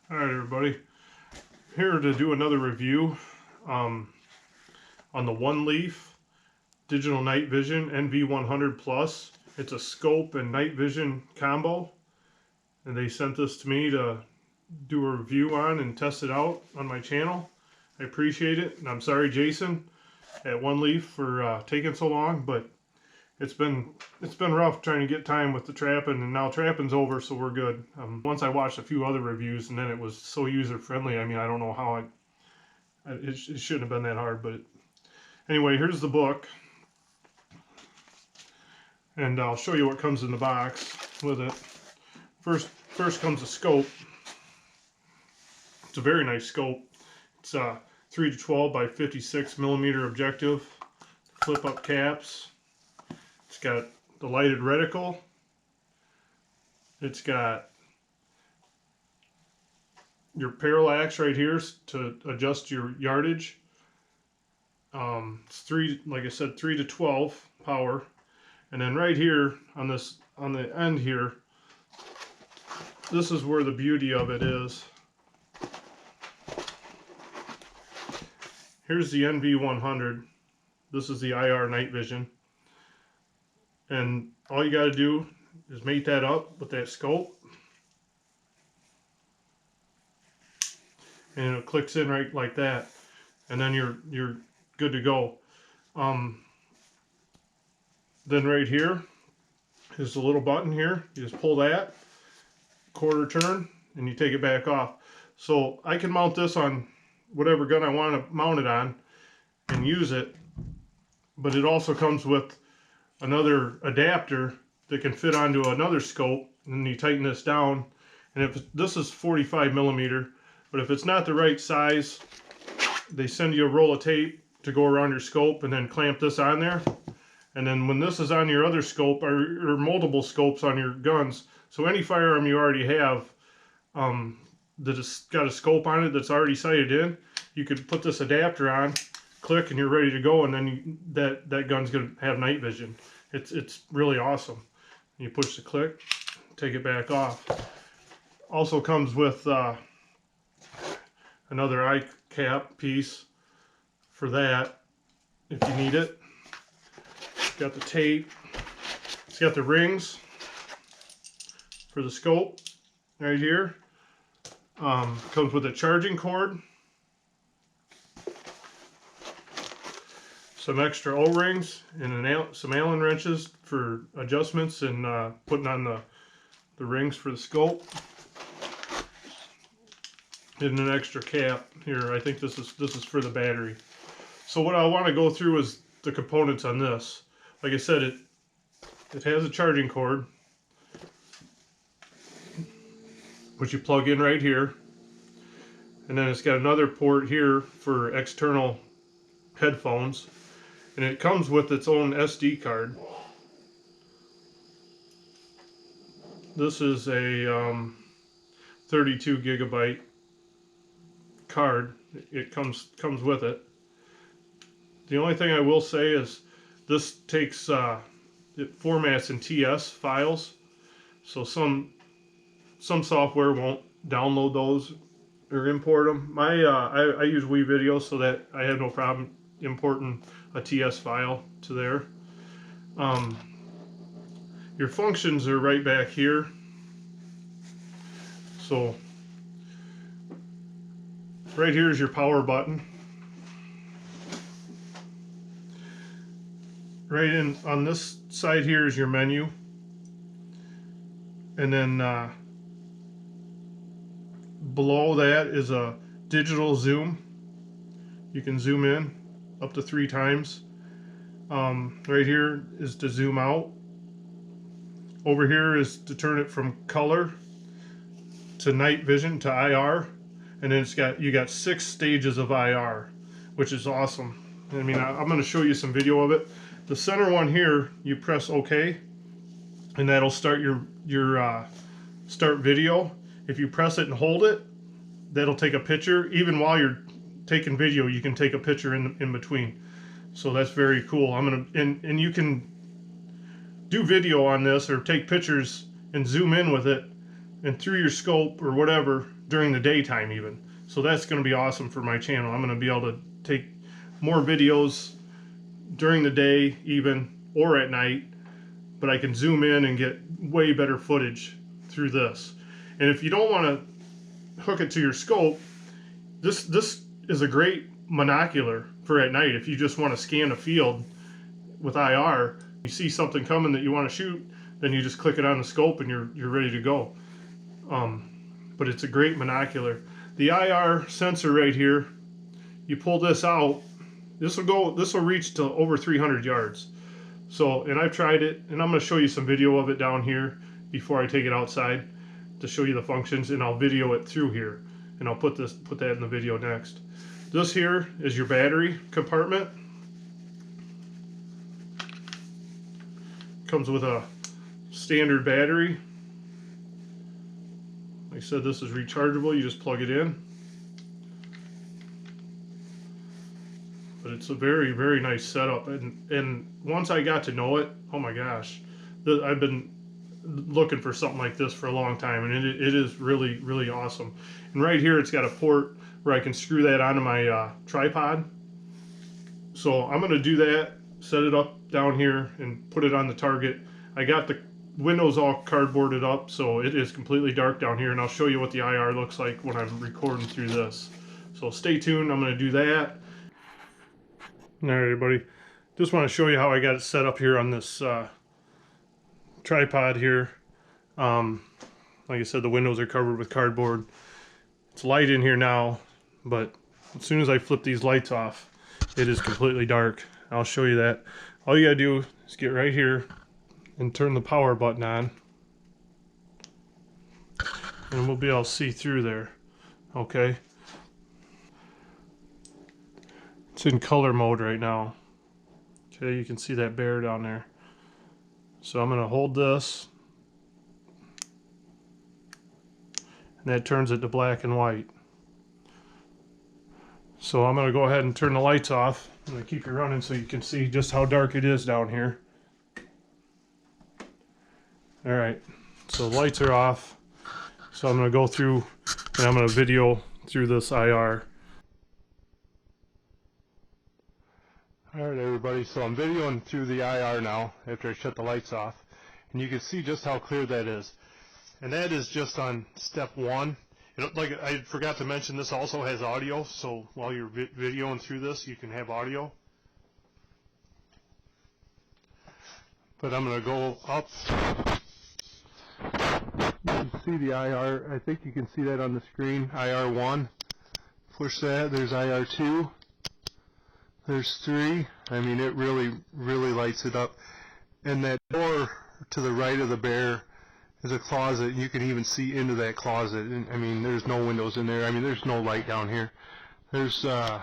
Alright everybody, here to do another review on the Oneleaf Digital Night Vision NV100 Plus. It's a scope and night vision combo, and they sent this to me to do a review on and test it out on my channel. I appreciate it, and I'm sorry Jason at Oneleaf for taking so long, but it's been rough trying to get time with the trapping, and now trapping's over, so we're good. Once I watched a few other reviews, and then it was so user-friendly. I mean, I don't know how it shouldn't have been that hard, but anyway, here's the book, and I'll show you what comes in the box with it. First comes a scope. It's a very nice scope. It's 3 to 12 by 56 millimeter objective, flip-up caps. It's got the lighted reticle. It's got your parallax right here to adjust your yardage. It's like I said, 3 to 12 power. And then right here on the end here, this is where the beauty of it is. Here's the NV100. This is the IR night vision. And all you got to do is mate that up with that scope, and it clicks in right like that, and then you're good to go. Then right here is a little button here. You just pull that, quarter turn, and you take it back off. So I can mount this on whatever gun I want to mount it on and use it, but it also comes with another adapter that can fit onto another scope, and you tighten this down. And if this is 45 millimeter, but if it's not the right size, they send you a roll of tape to go around your scope and then clamp this on there. And then when this is on your other scope, or multiple scopes on your guns, so any firearm you already have that has got a scope on it that's already sighted in, you could put this adapter on, click, and you're ready to go, and then that gun's gonna have night vision. It's really awesome. You push the click, take it back off. Also comes with another eye cap piece for that if you need it. It's got the tape. It's got the rings for the scope right here. Comes with a charging cord, some extra O-rings, and some Allen wrenches for adjustments and putting on the rings for the scope, and an extra cap here. I think this is for the battery. So what I want to go through is the components on this. Like I said, it has a charging cord, which you plug in right here, and then it's got another port here for external headphones. And it comes with its own SD card. This is a 32 gigabyte card. It comes with it. The only thing I will say is this takes it formats in TS files, so some software won't download those or import them. I use WeVideo, so that I have no problem importing a TS file to there. Your functions are right back here. So right here is your power button. Right in on this side here is your menu, and then below that is a digital zoom. You can zoom in up to 3 times. Right here is to zoom out. Over here is to turn it from color to night vision to IR, and then you got 6 stages of IR, which is awesome. I mean, I'm going to show you some video of it. The center one here, you press OK, and that'll start your start video. If you press it and hold it, that'll take a picture. Even while you're taking video, you can take a picture in between. So that's very cool. And you can do video on this or take pictures and zoom in with it and through your scope or whatever during the daytime even. So that's going to be awesome for my channel. I'm going to be able to take more videos during the day even, or at night, but I can zoom in and get way better footage through this. And if you don't want to hook it to your scope, this is a great monocular for at night. If you just want to scan a field with IR, you see something coming that you want to shoot, then you just click it on the scope and you're ready to go. But it's a great monocular. The IR sensor right here, you pull this out, this will reach to over 300 yards. So, and I've tried it, and I'm going to show you some video of it down here before I take it outside to show you the functions, and I'll video it through here, and I'll put that in the video next. This here is your battery compartment. Comes with a standard battery. Like I said, this is rechargeable. You just plug it in. But it's a very, very nice setup. And once I got to know it, oh my gosh, I've been looking for something like this for a long time, and it is really, really awesome. And right here, it's got a port where I can screw that onto my tripod. So I'm going to do that, set it up down here, and put it on the target. I got the windows all cardboarded up, so it is completely dark down here, and I'll show you what the IR looks like when I'm recording through this. So stay tuned, I'm going to do that. All right, everybody, just want to show you how I got it set up here on this tripod here. Like I said, the windows are covered with cardboard. It's light in here now, but as soon as I flip these lights off, it is completely dark. I'll show you that. All you gotta do is get right here and turn the power button on, and we'll be able to see through there. Okay, it's in color mode right now. Okay, you can see that bear down there. So I'm gonna hold this, and that turns it to black and white. So I'm going to go ahead and turn the lights off. I'm going to keep you running so you can see just how dark it is down here. Alright, so the lights are off. So I'm going to go through and I'm going to video through this IR. Alright everybody, so I'm videoing through the IR now after I shut the lights off. And you can see just how clear that is. And that is just on step 1. Like I forgot to mention, this also has audio, so while you're videoing through this, you can have audio. But I'm going to go up. You can see the IR. I think you can see that on the screen. IR1. Push that. There's IR2. There's 3. I mean, it really, really lights it up. And that door to the right of the bear is a closet. You can even see into that closet. And, I mean, there's no windows in there. I mean, there's no light down here. There's IR4,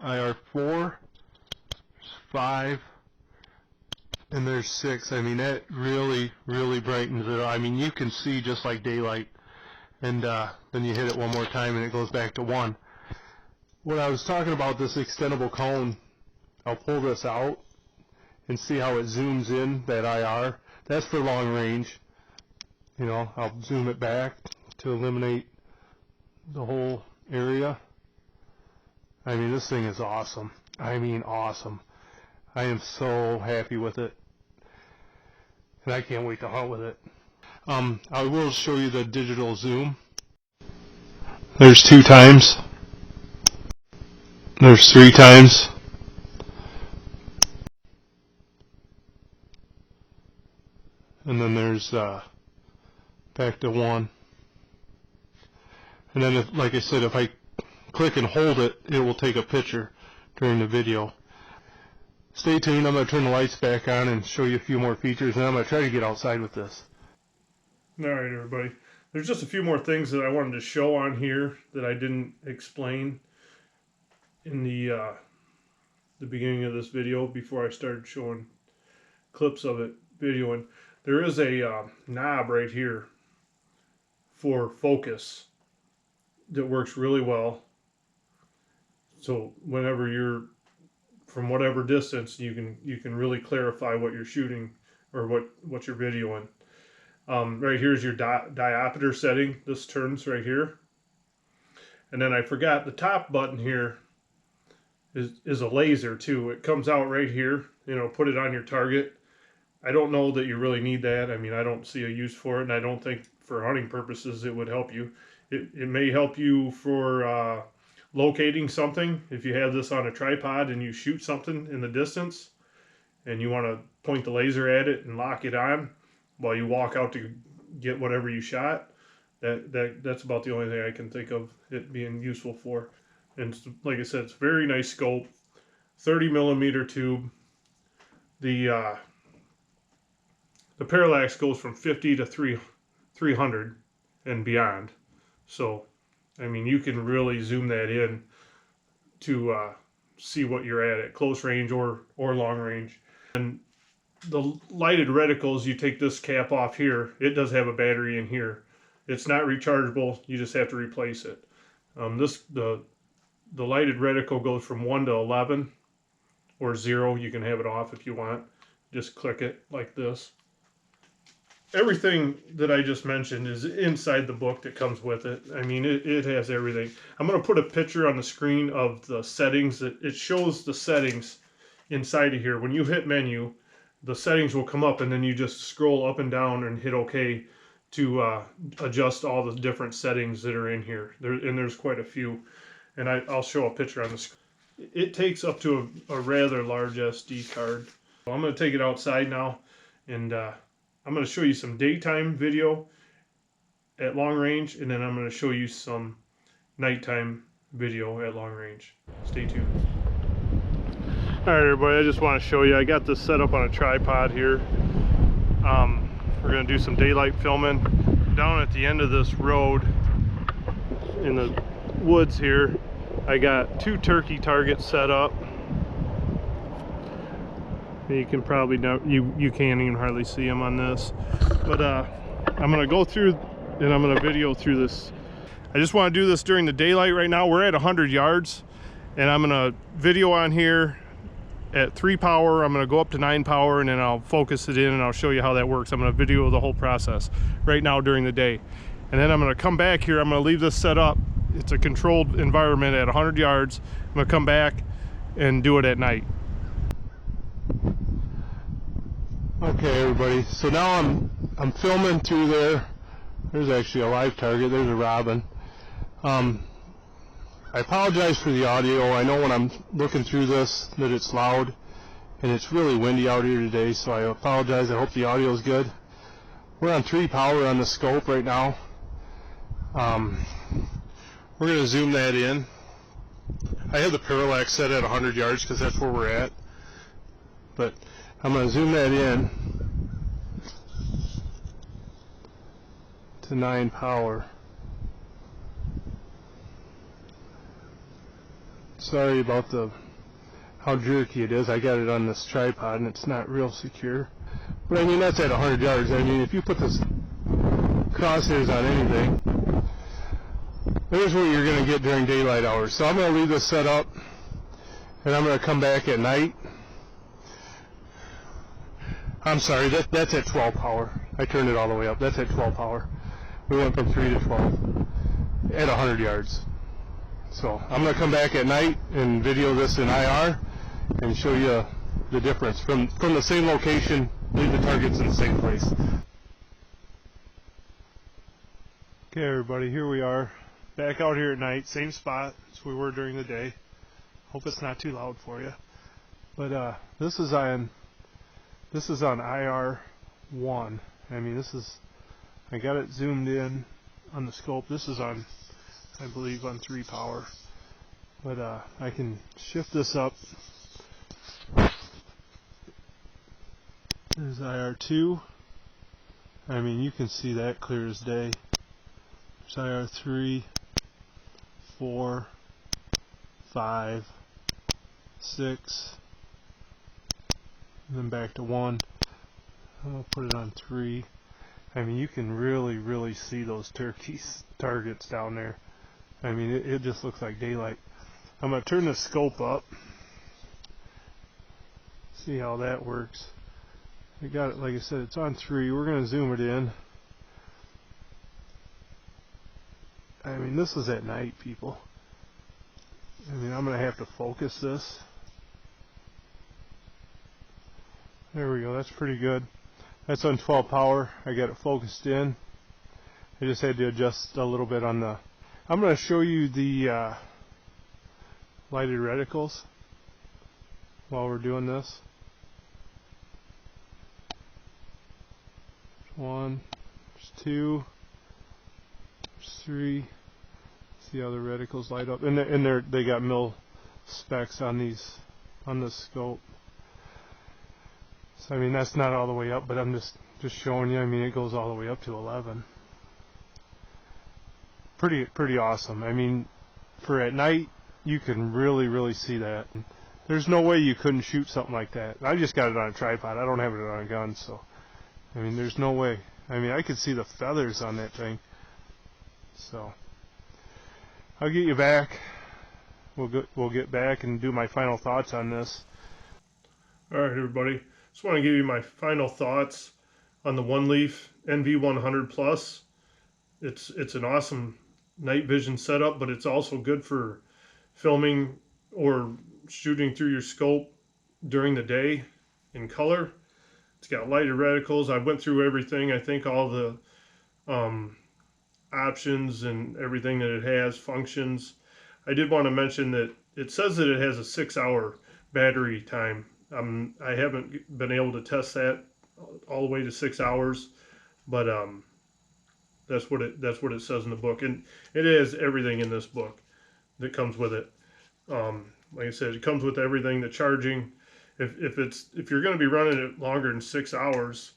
there's 5, and there's 6. I mean, that really, really brightens it up. I mean, you can see just like daylight. And then you hit it one more time and it goes back to 1. When I was talking about this extendable cone, I'll pull this out and see how it zooms in, that IR. That's for long range. You know, I'll zoom it back to eliminate the whole area. I mean, this thing is awesome. I mean, awesome. I am so happy with it. And I can't wait to hunt with it. I will show you the digital zoom. There's 2 times. There's 3 times. And then there's back to 1. And then, if, like I said, if I click and hold it, it will take a picture during the video. Stay tuned. I'm going to turn the lights back on and show you a few more features, and I'm going to try to get outside with this. Alright everybody, there's just a few more things that I wanted to show on here that I didn't explain in the beginning of this video before I started showing clips of it videoing. There is a knob right here for focus that works really well. So whenever you're from whatever distance, you can really clarify what you're shooting or what you're videoing. Right here's your diopter setting. This turns right here. And then I forgot the top button here is a laser too. It comes out right here, you know, put it on your target. I don't know that you really need that. I mean, I don't see a use for it, and I don't think for hunting purposes it would help you. It may help you for locating something. If you have this on a tripod and you shoot something in the distance and you want to point the laser at it and lock it on while you walk out to get whatever you shot, that's about the only thing I can think of it being useful for. And like I said, it's a very nice scope, 30 millimeter tube. The parallax goes from 50 to 300 and beyond. So, I mean, you can really zoom that in to see what you're at close range or long range. And the lighted reticles, you take this cap off here. It does have a battery in here. It's not rechargeable. You just have to replace it. The lighted reticle goes from 1 to 11 or 0. You can have it off if you want. Just click it like this. Everything that I just mentioned is inside the book that comes with it. I mean, it has everything. I'm going to put a picture on the screen of the settings. It shows the settings inside of here. When you hit menu, the settings will come up, and then you just scroll up and down and hit OK to adjust all the different settings that are in here. There's quite a few. And I'll show a picture on the screen. It takes up to a rather large SD card. So I'm going to take it outside now, and I'm going to show you some daytime video at long range, and then I'm going to show you some nighttime video at long range. Stay tuned. Alright everybody, I just want to show you, I got this set up on a tripod here. We're going to do some daylight filming. Down at the end of this road in the woods here, I got 2 turkey targets set up. You can probably know, you can't even hardly see them on this, but I'm gonna go through and I'm gonna video through this. I just want to do this during the daylight. Right now we're at 100 yards, and I'm gonna video on here at 3 power. I'm gonna go up to 9 power, and then I'll focus it in and I'll show you how that works. I'm gonna video the whole process right now during the day, and then I'm gonna come back here. I'm gonna leave this set up. It's a controlled environment at 100 yards. I'm gonna come back and do it at night. Okay everybody, so now I'm filming through there. There's actually a live target. There's a robin. I apologize for the audio. I know when I'm looking through this that it's loud, and it's really windy out here today, so I apologize. I hope the audio is good. We're on 3 power on the scope right now. We're going to zoom that in. I have the parallax set at 100 yards because that's where we're at, but I'm going to zoom that in to 9 power. Sorry about how jerky it is. I got it on this tripod and it's not real secure. But I mean, that's at 100 yards. I mean, if you put this crosshairs on anything, there's what you're going to get during daylight hours. So I'm going to leave this set up, and I'm going to come back at night. I'm sorry, that's at 12 power. I turned it all the way up. That's at 12 power. We went from 3 to 12 at 100 yards. So I'm going to come back at night and video this in IR and show you the difference. From the same location, leave the targets in the same place. Okay everybody, here we are. Back out here at night, same spot as we were during the day. Hope it's not too loud for you. But this is on IR1. I mean, I got it zoomed in on the scope. This is on, I believe, on 3 power. But I can shift this up. There's IR2. I mean, you can see that clear as day. There's IR3, 4, 5, 6, and then back to 1. I'm going to put it on 3. I mean, you can really see those turkey targets down there. I mean, it just looks like daylight. I'm going to turn the scope up. See how that works. We got it, like I said, it's on 3. We're going to zoom it in. I mean, this is at night, people. I mean, I'm going to have to focus this. There we go, that's pretty good. That's on 12 power. I got it focused in. I just had to adjust a little bit on the... I'm going to show you the lighted reticles while we're doing this. There's 1, there's 2, there's 3. See how the reticles light up, and they got mil specs on these, on the scope. So I mean, that's not all the way up, but I'm just showing you. I mean, it goes all the way up to 11. Pretty awesome. I mean, for at night, you can really see that. There's no way you couldn't shoot something like that. I just got it on a tripod. I don't have it on a gun, so I mean, there's no way. I mean, I could see the feathers on that thing. So I'll get you back. We'll get back and do my final thoughts on this. All right, everybody. Just want to give you my final thoughts on the Oneleaf NV100 Plus. It's an awesome night vision setup, but it's also good for filming or shooting through your scope during the day in color. It's got lighted reticles. I went through everything. I think all the options and everything that it has, functions. I did want to mention that it says that it has a 6-hour battery time. I haven't been able to test that all the way to 6 hours, but that's what it says in the book, and it has everything in this book that comes with it. Like I said, it comes with everything. The charging, if you're going to be running it longer than 6 hours,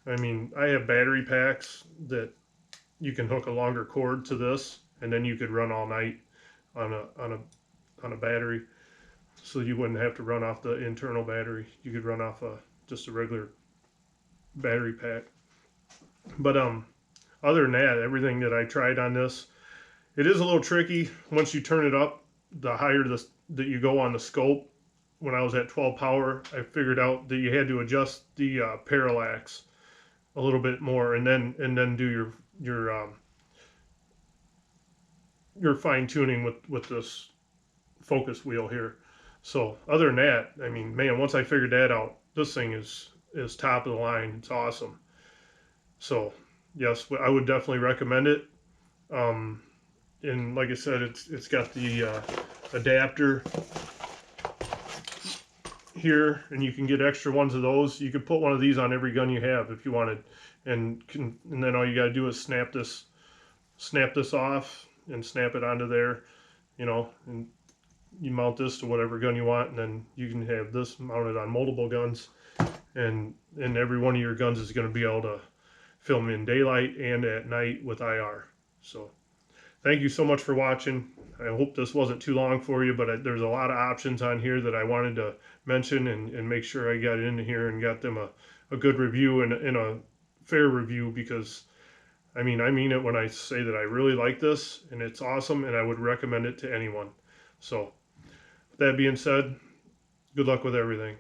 I mean, I have battery packs that you can hook a longer cord to this, and then you could run all night on a battery, so you wouldn't have to run off the internal battery. You could run off just a regular battery pack. But other than that, everything that I tried on this, it is a little tricky once you turn it up. The higher that you go on the scope, when I was at 12 power, I figured out that you had to adjust the parallax a little bit more, and then do your fine tuning with this focus wheel here. So other than that, I mean, man, once I figured that out, this thing is top of the line. It's awesome. So yes, I would definitely recommend it. And like I said, it's got the adapter here, and you can get extra ones of those. You could put one of these on every gun you have if you wanted, and then all you got to do is snap this off and snap it onto there, you know, and you mount this to whatever gun you want, and then you can have this mounted on multiple guns, and every one of your guns is going to be able to film in daylight and at night with IR. So thank you so much for watching. I hope this wasn't too long for you, but there's a lot of options on here that I wanted to mention and make sure I got in here and got them a good review and a fair review, because I mean it when I say that I really like this and it's awesome and I would recommend it to anyone. So with that being said, good luck with everything.